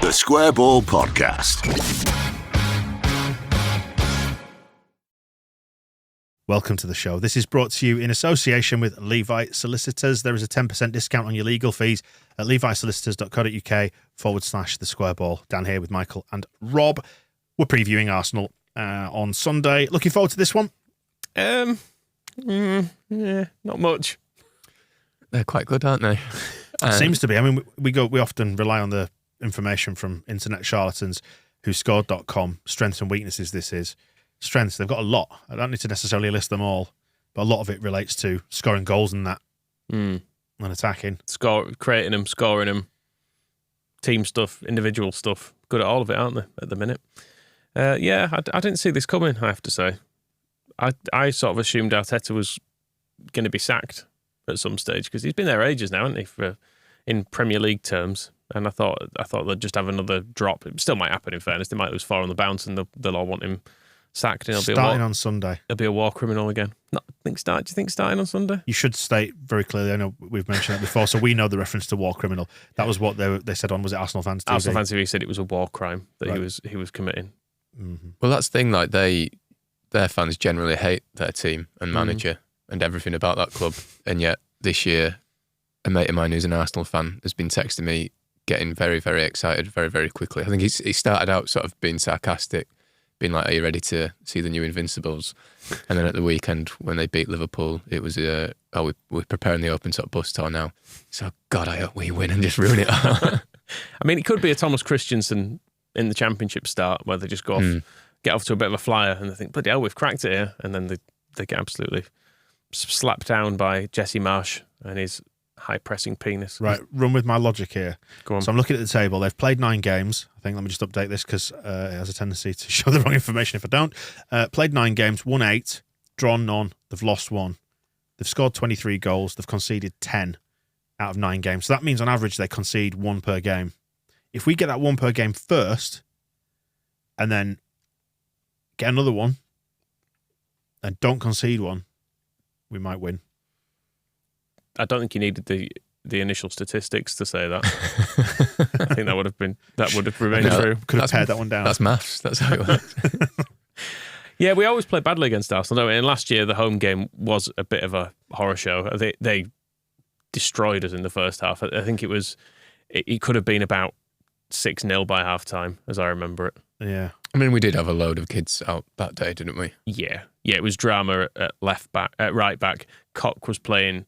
The Square Ball Podcast. Welcome to the show. This is brought to you in association with Levi Solicitors. There is a 10% discount on your legal fees at levisolicitors.co.uk/the Square Ball. Dan here with Michael and Rob. We're previewing Arsenal on Sunday. Looking forward to this one? Yeah, not much. They're quite good, aren't they? Seems to be. I mean, we often rely on the information from internet charlatans who scored.com. Strengths and weaknesses, this is. Strengths, they've got a lot. I don't need to necessarily list them all, but a lot of it relates to scoring goals and that, and attacking. Creating them, scoring them, team stuff, individual stuff. Good at all of it, aren't they, at the minute? I didn't see this coming, I have to say. I sort of assumed Arteta was going to be sacked at some stage because he's been there ages now, hasn't he, in Premier League terms. And I thought they'd just have another drop. It still might happen, in fairness. They might lose 4 on the bounce and they'll all want him sacked. And starting on Sunday. He'll be a war criminal again. Do you think starting on Sunday? You should state very clearly, I know we've mentioned that before, so we know the reference to war criminal. That was what they said on, was it Arsenal Fans TV? Arsenal Fans TV said it was a war crime that he was committing. Mm-hmm. Well, that's the thing, like their fans generally hate their team and manager and everything about that club. And yet this year, a mate of mine who's an Arsenal fan has been texting me, getting very, very excited very, very quickly. I think he started out sort of being sarcastic, being like, are you ready to see the new Invincibles? And then at the weekend, when they beat Liverpool, it was, we're preparing the open top bus tour now. So, God, I hope we win and just ruin it all. I mean, it could be a Thomas Christensen in the Championship start where they just go off, get off to a bit of a flyer and they think, bloody hell, we've cracked it here. And then they get absolutely slapped down by Jesse Marsh and his high-pressing penis. Right, run with my logic here. Go on. So I'm looking at the table. They've played 9 games. I think, let me just update this because it has a tendency to show the wrong information if I don't. Played 9 games, won 8, drawn none. They've lost 1. They've scored 23 goals. They've conceded 10 out of 9 games. So that means on average they concede 1 per game. If we get that 1 per game first and then get another one and don't concede 1, we might win. I don't think you needed the initial statistics to say that. I think that would have remained true. Could have pared that one down. That's maths. That's how it works. Yeah, we always play badly against Arsenal, don't we? And last year, the home game was a bit of a horror show. They destroyed us in the first half. I think it could have been about 6-0 by half time, as I remember it. Yeah. I mean, we did have a load of kids out that day, didn't we? Yeah, it was drama at right back. Koch was playing.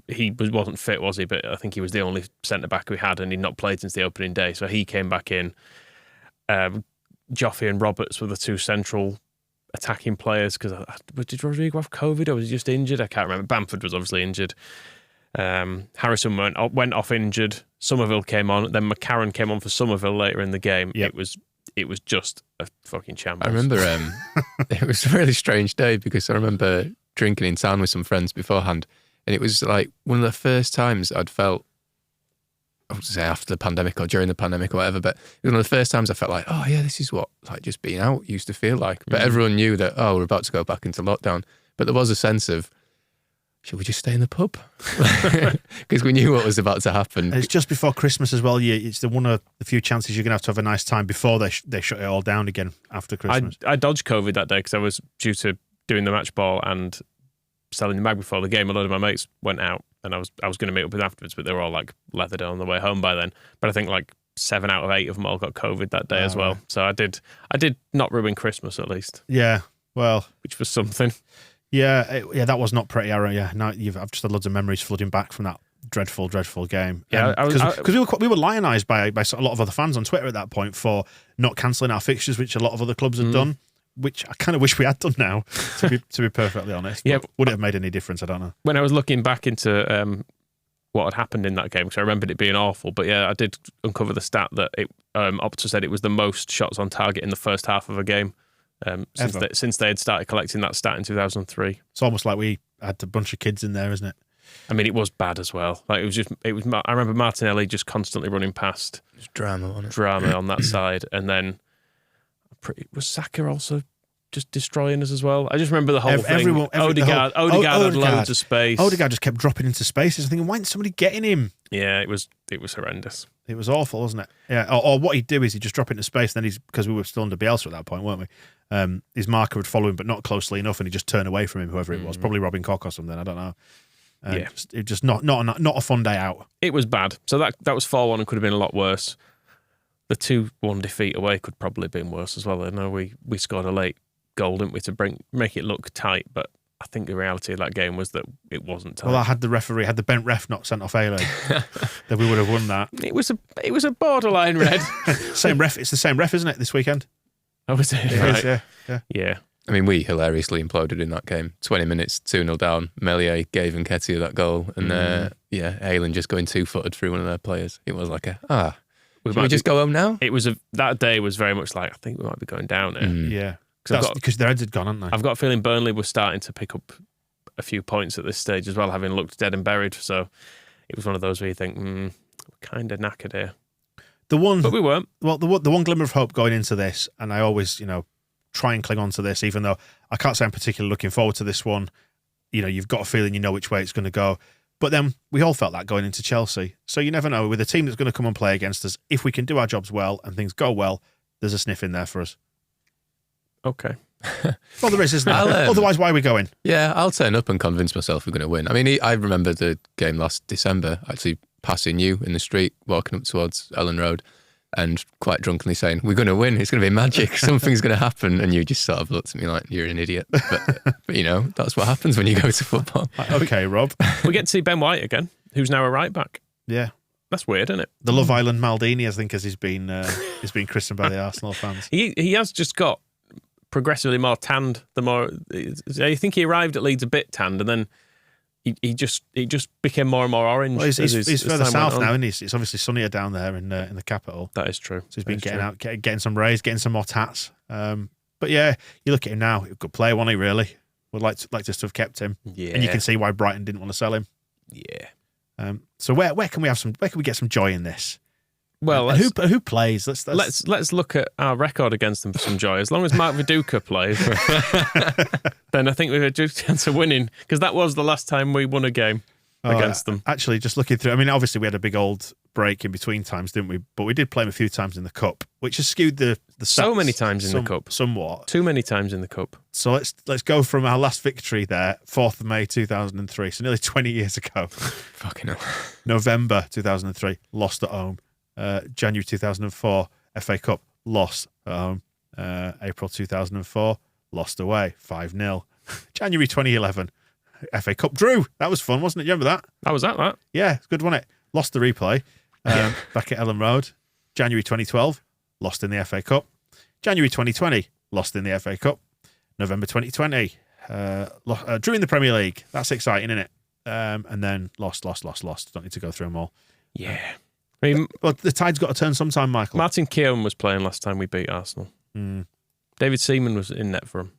He wasn't fit, was he? But I think he was the only centre back we had, and he'd not played since the opening day. So he came back in. Joffy and Roberts were the 2 central attacking players. Because did Rodrigo have COVID or was he just injured? I can't remember. Bamford was obviously injured. Harrison went off injured. Somerville came on. Then McCarron came on for Somerville later in the game. Yep. It was just a fucking shambles. I remember it was a really strange day because I remember drinking in town with some friends beforehand. And it was like one of the first times I'd felt, I would say after the pandemic or during the pandemic or whatever, but it was one of the first times I felt like, oh yeah, this is what like just being out used to feel like. But everyone knew that, oh, we're about to go back into lockdown. But there was a sense of, should we just stay in the pub? Because we knew what was about to happen. And it's just before Christmas as well. It's one of the few chances you're going to have a nice time before they shut it all down again after Christmas. I dodged COVID that day because I was due to doing the match ball and selling the mag before the game. A lot of my mates went out and I was going to meet up with them afterwards, but they were all like leathered on the way home by then. But I think like 7 out of 8 of them all got COVID that day as well. Right. So I did not ruin Christmas at least. Yeah, well, which was something. Yeah, that was not pretty. Yeah, now I've just had loads of memories flooding back from that dreadful game. Yeah, because we were lionised by a lot of other fans on Twitter at that point for not cancelling our fixtures, which a lot of other clubs had done. Which I kind of wish we had done now, to be perfectly honest. Yeah, would it have made any difference? I don't know. When I was looking back into what had happened in that game, because I remembered it being awful, but yeah, I did uncover the stat that Opta said it was the most shots on target in the first half of a game since they had started collecting that stat in 2003. It's almost like we had a bunch of kids in there, isn't it? I mean, it was bad as well. Like it was. I remember Martinelli just constantly running past. There's drama on that side, and then was Saka also just destroying us as well? I just remember the whole thing. Odegaard had loads of space. Odegaard just kept dropping into spaces. I was thinking, why isn't somebody getting him? Yeah, it was horrendous. It was awful, wasn't it? Yeah. Or what he'd do is he'd just drop it into space. And then because we were still under Bielsa at that point, weren't we? His marker would follow him, but not closely enough, and he'd just turn away from him, whoever it was. Probably Robin Koch or something. I don't know. Yeah. It just not a fun day out. It was bad. So that was 4-1 and could have been a lot worse. The 2-1 defeat away could probably have been worse as well. I know we scored a late goal, didn't we, to make it look tight, but I think the reality of that game was that it wasn't tight. Well, I had the bent ref not sent off A-League, then we would have won that. It was a borderline red. Same ref. It's the same ref, isn't it, this weekend? Oh, was it? It Right. is, yeah. Yeah. I mean, we hilariously imploded in that game. 20 minutes, 2-0 down. Melier gave Nketiah that goal. And, Aylan just going 2-footed through one of their players. It was like should we just go home now? It was that day was very much like, I think we might be going down here. Yeah. Because their heads had gone, hadn't they? I've got a feeling Burnley were starting to pick up a few points at this stage as well, having looked dead and buried. So it was one of those where you think, we're kind of knackered here. But we weren't. Well, the one glimmer of hope going into this, and I always, try and cling on to this, even though I can't say I'm particularly looking forward to this one. You've got a feeling you know which way it's going to go. But then we all felt that going into Chelsea. So you never know. With a team that's going to come and play against us, if we can do our jobs well and things go well, there's a sniff in there for us. Okay. Well, there is, isn't there? Otherwise, why are we going? Yeah, I'll turn up and convince myself we're going to win. I mean, I remember the game last December, actually passing you in the street, walking up towards Ellen Road, and quite drunkenly saying, we're going to win, it's going to be magic, something's going to happen. And you just sort of looked at me like, you're an idiot. But that's what happens when you go to football. Okay, Rob. We get to see Ben White again, who's now a right back. Yeah. That's weird, isn't it? The Love Island Maldini, I think, as he's been christened by the Arsenal fans. He has just got progressively more tanned. I think he arrived at Leeds a bit tanned, and then he just became more and more orange. Well, he's further south now, and it's obviously sunnier down there in the capital. That is true. So he's been getting out, getting some rays, getting some more tats. But yeah, you look at him now, a good player, wasn't he? Really, would like to have kept him. Yeah, and you can see why Brighton didn't want to sell him. Yeah. So where can we get some joy in this? Well, who plays? Let's look at our record against them for some joy. As long as Mark Viduka plays, then I think we have a good chance of winning, because that was the last time we won a game against them. Actually, just looking through, I mean, obviously we had a big old break in between times, didn't we? But we did play them a few times in the cup, which has skewed the stats so many times in the cup, somewhat. Too many times in the cup. So let's go from our last victory there, 4th of May 2003, so nearly 20 years ago. Fucking hell. November 2003, lost at home. January 2004, FA Cup, lost at home. April 2004, lost away, 5-0. January 2011, FA Cup, drew. That was fun, wasn't it? You remember that? I was at that. Yeah, it's good, wasn't it? Lost the replay back at Ellen Road. January 2012, lost in the FA Cup. January 2020, lost in the FA Cup. November 2020, drew in the Premier League. That's exciting, isn't it? And then lost. Don't need to go through them all. Yeah. I mean, but the tide's got to turn sometime, Michael. Martin Keown was playing last time we beat Arsenal. David Seaman was in net for him.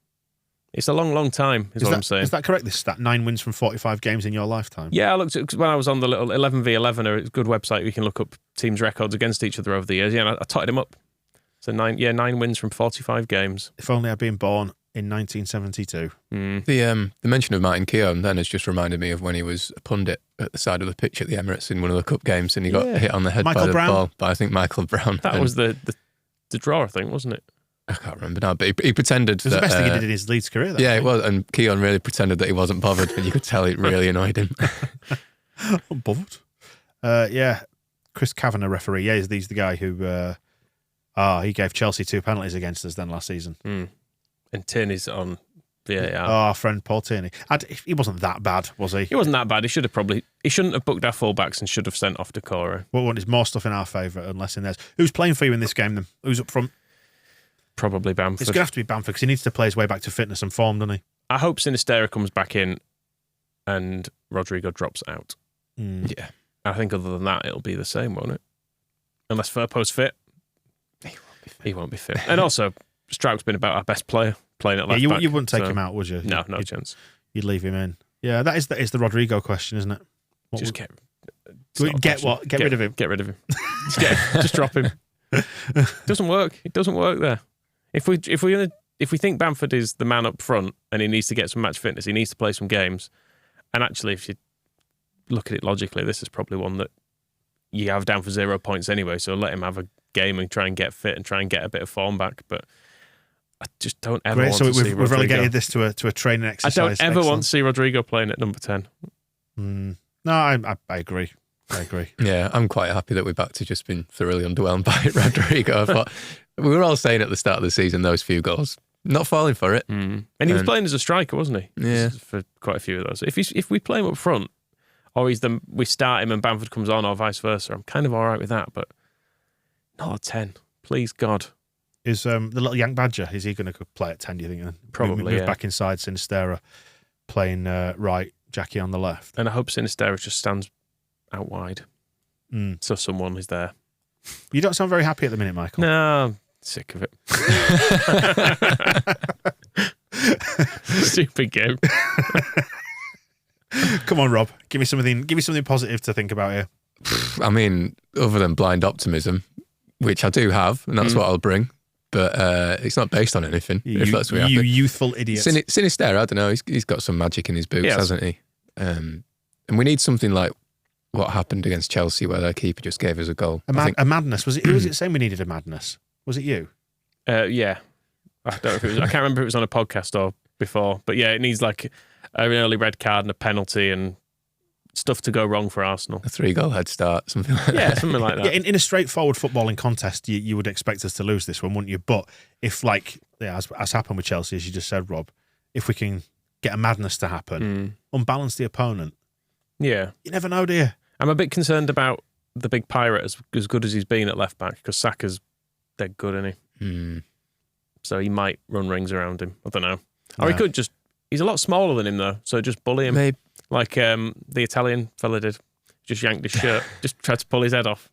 It's a long, long time, is what I'm saying. Is that correct, this stat? 9 wins from 45 games in your lifetime? Yeah, I looked at when I was on the little 11v11, a good website. We can look up teams' records against each other over the years. Yeah, I totted him up. So 9 wins from 45 games. If only I'd been born in 1972. The mention of Martin Keown then has just reminded me of when he was a pundit at the side of the pitch at the Emirates in one of the cup games, and he got hit on the head by the ball by, I think, Michael Brown. That was the draw, I think, wasn't it? I can't remember now, but he pretended it was the best thing he did in his Leeds career. Yeah, it was, and Keown really pretended that he wasn't bothered, and you could tell it really annoyed him. Unbothered? Chris Kavanagh, referee. Yeah, he's the guy who he gave Chelsea 2 penalties against us then last season. And Tierney's on VAR. Our friend Paul Tierney. He wasn't that bad, was he? He wasn't that bad. He shouldn't have booked our fullbacks and should have sent off Decore. What we want is more stuff in our favour and less in theirs. Who's playing for you in this game then? Who's up front? Probably Bamford. It's going to have to be Bamford because he needs to play his way back to fitness and form, doesn't he? I hope Sinistera comes back in and Rodrigo drops out. Yeah. I think other than that, it'll be the same, won't it? Unless Firpo's fit. He won't be fit. And also, Strout's been about our best player playing at left back. You wouldn't take him out, would you? No, no chance. You'd leave him in. Yeah, that is the Rodrigo question, isn't it? Get rid of him. Get rid of him. Just drop him. It doesn't work. It doesn't work there. If we think Bamford is the man up front and he needs to get some match fitness, he needs to play some games. And actually, if you look at it logically, this is probably one that you have down for 0 points anyway, so let him have a game and try and get fit and try and get a bit of form back. But I just don't ever want to see Rodrigo. We've relegated this to a training exercise. I don't ever want to see Rodrigo playing at number 10. No, I agree. Yeah, I'm quite happy that we're back to just being thoroughly underwhelmed by Rodrigo. I thought we were all saying at the start of the season, those few goals, not falling for it. And he was playing as a striker, wasn't he? Yeah. For quite a few of those. If we play him up front, or we start him and Bamford comes on, or vice versa, I'm kind of all right with that, but not a 10. Please, God. Is the little Yank Badger, is he going to play at 10, do you think? Then? Probably, move back inside, Sinistera playing right, Jackie on the left. And I hope Sinistera just stands out wide. So someone is there. You don't sound very happy at the minute, Michael. No, I'm sick of it. Stupid game. Come on, Rob. Give me something positive to think about here. I mean, other than blind optimism, which I do have, and that's what I'll bring. But it's not based on anything. If that's what you youthful idiot. Sinistera, I don't know. He's got some magic in his boots, hasn't he? And we need something like what happened against Chelsea, where their keeper just gave us a goal. A madness. Was it? Who was it saying we needed a madness? Was it you? Yeah. I don't know if it was. I can't remember if it was on a podcast or before. But yeah, it needs like an early red card and a penalty and stuff to go wrong for Arsenal. A 3-goal head start, something like that. Yeah, something like that. Yeah, in a straightforward footballing contest, you would expect us to lose this one, wouldn't you? But if, as happened with Chelsea, as you just said, Rob, if we can get a madness to happen, unbalance the opponent, you never know, do you? I'm a bit concerned about the big pirate, as good as he's been at left back, because Saka's dead good, isn't he? So he might run rings around him. I don't know. Or he could just... He's a lot smaller than him, though, so just bully him. Maybe. Like the Italian fella did. Just yanked his shirt. Just tried to pull his head off.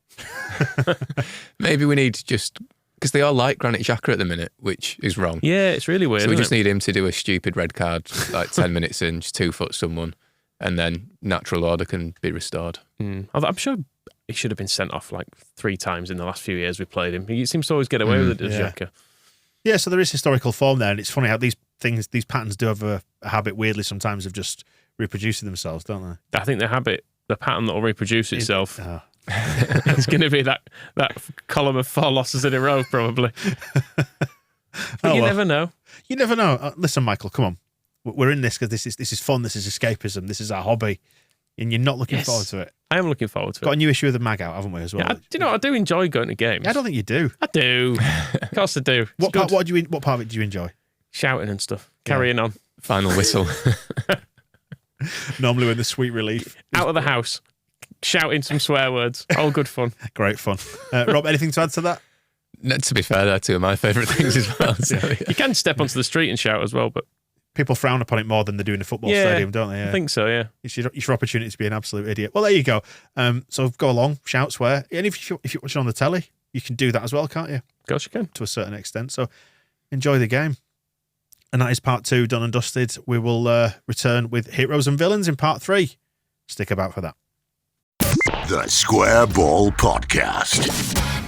Maybe we need to just... Because they all like Granit Xhaka at the minute, which is wrong. Yeah, it's really weird. So we just need him to do a stupid red card, like 10 minutes in, just 2-foot someone, and then natural order can be restored. I'm sure he should have been sent off like 3 times in the last few years we played him. He seems to always get away with it, Xhaka. Yeah, so there is historical form there, and it's funny how these patterns do have a habit, weirdly, sometimes of just reproducing themselves, don't they? I think the pattern that will reproduce itself, it's going to be that column of 4 losses in a row, probably. But you never know. You never know. Listen, Michael, come on. We're in this because this is fun. This is escapism. This is our hobby, and you're not looking forward to it. I am looking forward to it. Got a new issue of the mag out, haven't we, as well? Yeah, do you know, I do enjoy going to games. I don't think you do. I do. Of course I do. What part of it do you enjoy? Shouting and stuff. Carrying on. Final whistle. Normally when the sweet relief. Out of the house. Shouting some swear words. All good fun. Great fun. Rob, anything to add to that? No, to be fair, they're 2 of my favourite things as well. So, You can step onto the street and shout as well, but... People frown upon it more than they do in a football stadium, don't they? Yeah. I think so, yeah. It's your opportunity to be an absolute idiot. Well, there you go. So go along, shout, swear. And if you're watching on the telly, you can do that as well, can't you? Of course you can. To a certain extent. So enjoy the game. And that is part 2, done and dusted. We will return with Heroes and Villains in part 3. Stick about for that. The Square Ball Podcast.